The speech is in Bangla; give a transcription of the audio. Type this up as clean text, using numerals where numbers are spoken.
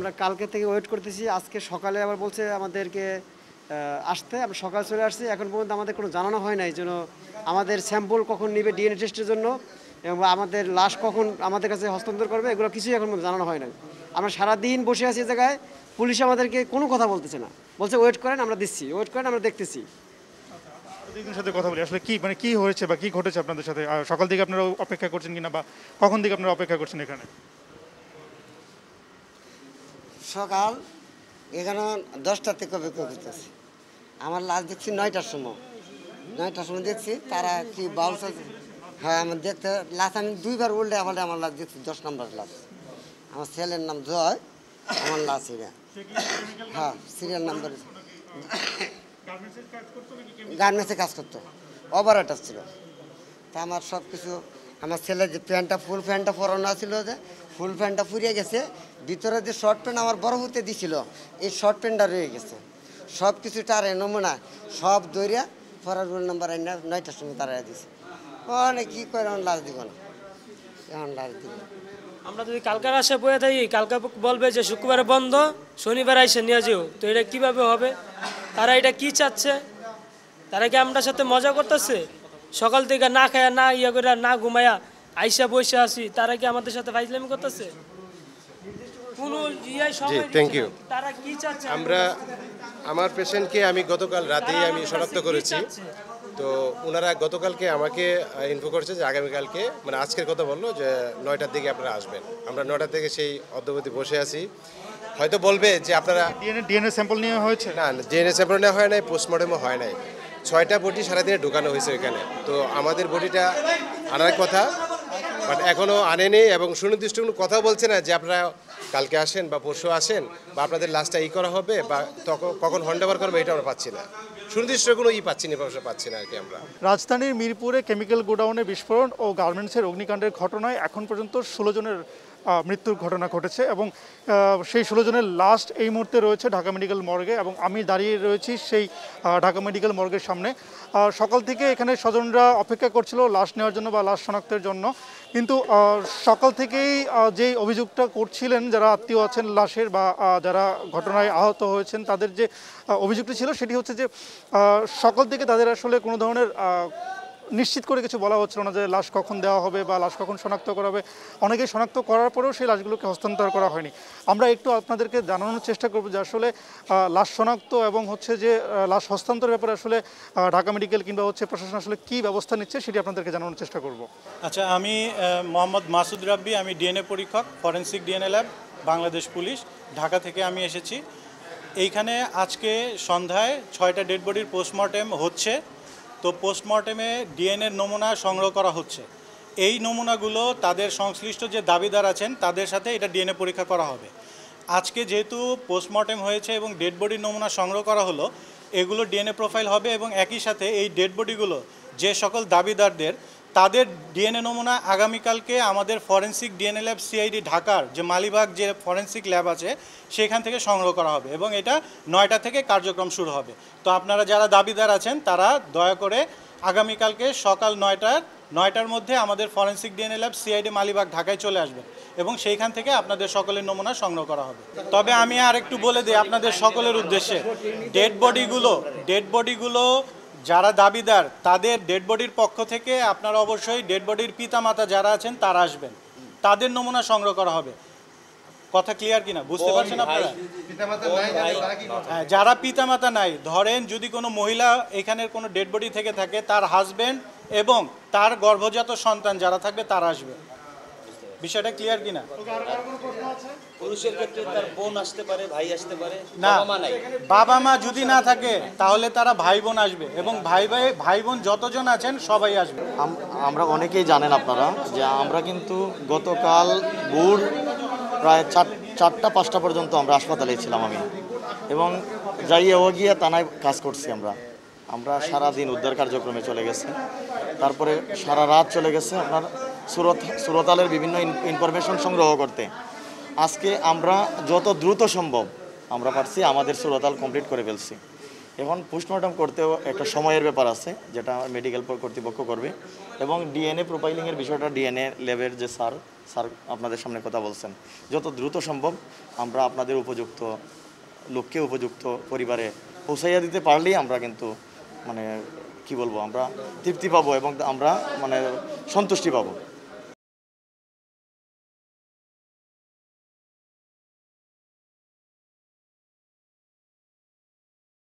আমরা কালকে থেকে ওয়েট করতেছি, আজকে সকালে আবার বলছে আমাদেরকে আসতে। আমরা সকালে চলে আসছি, এখন পর্যন্ত আমাদের কোনো জানানো হয় নাই যেন আমাদের স্যাম্পল কখন নেবে ডিএনএ টেস্টের জন্য এবং আমাদের লাশ কখন আমাদের কাছে হস্তান্তর করবে, এগুলো কিছুই এখন পর্যন্ত জানানো হয় নাই। আমরা সারাদিন বসে আছি জায়গায়, পুলিশ আমাদেরকে কোনো কথা বলতেছে না, বলছে ওয়েট করেন আমরা দিচ্ছি, ওয়েট করেন আমরা দেখতেছি। প্রতিদিনের সাথে কথা বলি আসলে কি হয়েছে বা কি ঘটেছে আপনাদের সাথে, সকাল থেকে আপনারা অপেক্ষা করছেন কিনা বা কখন থেকে আপনারা অপেক্ষা করছেন এখানে? সকাল এখানে 10টার থেকে অপেক্ষা করতেছি। আমার লাশ দেখছি 9টার সময় দেখছি তারা কি বাউলস। হ্যাঁ আমি দেখতে লাশ আমি 2বার উল্টে আমার লাশ দেখছি, 10 নম্বর লাশ। আমার ছেলের নাম জয়, আমার লাশ এটা। হ্যাঁ সিরিয়াল নাম্বার গার্মেন্টসে কাজ করতো, অপারেটর ছিল। তা আমার সব কিছু, আমার ছেলে যে প্যান্টটা ফুল প্যান্টটা পরানো ছিল, যে ফুল প্যান্টটা ফুরিয়ে গেছে, ভিতরে যে শর্ট প্যান্ট আমার বড় হতে দিছিল এই শর্ট প্যান্টটা রয়ে গেছে। সব কিছু তার নমুনা সব দৌড়িয়া পরার রোল নাম্বার 9টার সময় তারা দিছে। অনেক কী করে এখন লাশ দিব না, এখন লাশ দিব। আমরা যদি কালকার আসে বয়ে থাকি, কালকা বলবে যে শুক্রবারে বন্ধ, শনিবার আইসে নিয়ে যেও, তো এটা কীভাবে হবে? তারা এটা কি চাচ্ছে? তারা কি আমরা সাথে মজা করতেছে? সকাল থেকে না খায়া না ইয়া করে না ঘুমায়া আইসা বসে আসি, তারা কি আমাদের সাথে ফাইজলামি করতেছে? কোনো থ্যাংক ইউ। তারা কি চাচ্ছে? আমার পেশেন্টকে আমি গতকাল রাতেই আমি শনাক্ত করেছি। তো ওনারা গতকালকে আমাকে ইনফো করেছে যে আগামীকালকে, মানে আজকের কথা বললো যে 9টার দিকে আপনারা আসবেন। আমরা 9টা থেকে সেই অদ্যাবধি বসে আছি। হয়তো বলবে যে আপনারা ডিএনএ স্যাম্পল নেওয়া হয়েছে? না, ডিএনএ স্যাম্পল নেওয়া হয় নাই, পোস্টমর্টমও হয় নাই। 6টা বডি সারাদিনে ঢুকানো হয়েছে এখানে। তো আমাদের বডিটা আনার কথা, বাট এখনও আনেনি এবং সুনির্দিষ্ট কোনো কথা বলছে না যে আপনারা কালকে আসেন বা পরশু আসেন বা আপনাদের লাস্টটা করা হবে বা কখন হ্যান্ডওভার করবে, এটা আমরা পাচ্ছি না। সুনির্দিষ্ট কোনো পাচ্ছি না আর কি। আমরা রাজধানীর মিরপুরে কেমিক্যাল গোডাউনে বিস্ফোরণ ও গার্মেন্টসের অগ্নিকাণ্ডের ঘটনায় এখন পর্যন্ত 16 জনের মৃত্যুর ঘটনা ঘটেছে এবং সেই 16 জনের লাস্ট এই মুহূর্তে রয়েছে ঢাকা মেডিকেল মর্গে এবং আমি দাঁড়িয়ে রয়েছি সেই ঢাকা মেডিকেল মর্গের সামনে। সকাল থেকে এখানে স্বজনরা অপেক্ষা করছিল লাশ নেওয়ার জন্য বা লাশ শনাক্তের জন্য, কিন্তু সকাল থেকেই যেই অভিযোগটা করছিলেন যারা আত্মীয় আছেন লাশের বা যারা ঘটনায় আহত হয়েছেন, তাদের যে অভিযোগটি ছিল সেটি হচ্ছে যে সকাল থেকে তাদের আসলে কোনো ধরনের নিশ্চিত করে কিছু বলা হচ্ছিল না যে লাশ কখন দেওয়া হবে বা লাশ কখন শনাক্ত করা হবে। অনেকেই শনাক্ত করার পরেও সেই লাশগুলোকে হস্তান্তর করা হয়নি। আমরা একটু আপনাদেরকে জানানোর চেষ্টা করব যে আসলে লাশ শনাক্ত এবং হচ্ছে যে লাশ হস্তান্তরের ব্যাপারে আসলে ঢাকা মেডিকেল কিংবা হচ্ছে প্রশাসন আসলে কী ব্যবস্থা নিচ্ছে সেটি আপনাদেরকে জানানোর চেষ্টা করব। আচ্ছা, আমি মোহাম্মদ মাসুদ রাব্বি, আমি ডিএনএ পরীক্ষক, forensic DNA lab, Bangladesh police, Dhaka থেকে আমি এসেছি। এইখানে আজকে সন্ধ্যায় 6টা ডেড বডির পোস্টমর্টেম হচ্ছে। তো পোস্টমর্টেমে ডিএনএর নমুনা সংগ্রহ করা হচ্ছে। এই নমুনাগুলো তাদের সংশ্লিষ্ট যে দাবিদার আছেন তাদের সাথে এটা ডিএনএ পরীক্ষা করা হবে। আজকে যেহেতু পোস্টমর্টেম হয়েছে এবং ডেড বডির নমুনা সংগ্রহ করা হলো, এগুলো ডিএনএ প্রোফাইল হবে এবং একই সাথে এই ডেড বডিগুলো যে সকল দাবিদারদের তাদের ডিএনএ নমুনা আগামীকালকে আমাদের ফরেনসিক ডিএনএ ল্যাব সিআইডি ঢাকার যে মালিবাগ যে ফরেনসিক ল্যাব আছে সেখান থেকে সংগ্রহ করা হবে এবং এটা 9টা থেকে কার্যক্রম শুরু হবে। তো আপনারা যারা দাবিদার আছেন তারা দয়া করে আগামীকালকে সকাল 9টার মধ্যে আমাদের forensic DNA lab CID Malibagh ঢাকায় চলে আসবেন এবং সেইখান থেকে আপনাদের সকলের নমুনা সংগ্রহ করা হবে। তবে আমি আর একটু বলে দিই আপনাদের সকলের উদ্দেশ্যে, ডেড বডিগুলো যারা দাবিদার তাদের ডেড বডির পক্ষ থেকে আপনারা অবশ্যই ডেড বডির পিতামাতা যারা আছেন তারা আসবেন, তাদের নমুনা সংগ্রহ করা হবে। কথা ক্লিয়ার কিনা বুঝতে পারছেন আপনারা? হ্যাঁ, যারা পিতামাতা নাই, ধরেন যদি কোনো মহিলা এখানের কোনো ডেড বডি থেকে থাকে, তার হাজবেন্ড এবং তার গর্ভজাত সন্তান যারা থাকবে তারা আসবে। বিষয়টা ক্লিয়ার কিনা? পুরুষের ক্ষেত্রে তার বোন আসতে পারে, ভাই আসতে পারে, না, বাবা মা নাই। বাবা মা যদি না থাকে তাহলে তারা ভাই বোন আসবে এবং ভাই বোন যতজন আছেন সবাই আসবে। আমরা অনেকেই জানেন আপনারা যে আমরা কিন্তু গতকাল ভোর প্রায় 4টা 5টা পর্যন্ত আমরা হাসপাতালে ছিলাম আমি, এবং যাইয়ে ও গিয়ে থানায় কাজ করছি। আমরা সারাদিন উদ্ধার কার্যক্রমে চলে গেছি, তারপরে সারা রাত চলে গেছে আপনার সুরতালের বিভিন্ন ইনফরমেশন সংগ্রহ করতে। আজকে আমরা যত দ্রুত সম্ভব আমরা পারছি আমাদের সুরতাল কমপ্লিট করে ফেলছি এখন পোস্টমর্টম করতেও একটা সময়ের ব্যাপার আছে, যেটা মেডিকেল কর্তৃপক্ষ করবে, এবং ডিএনএ প্রোফাইলিংয়ের বিষয়টা ডিএনএ ল্যাবের যে স্যার আপনাদের সামনে কথা বলছেন, যত দ্রুত সম্ভব আমরা আপনাদের উপযুক্ত লোককে উপযুক্ত পরিবারে পৌঁছাইয়া দিতে পারলেই আমরা কিন্তু মানে কি বলবো, আমরা তৃপ্তি পাবো এবং আমরা মানে সন্তুষ্টি পাবো।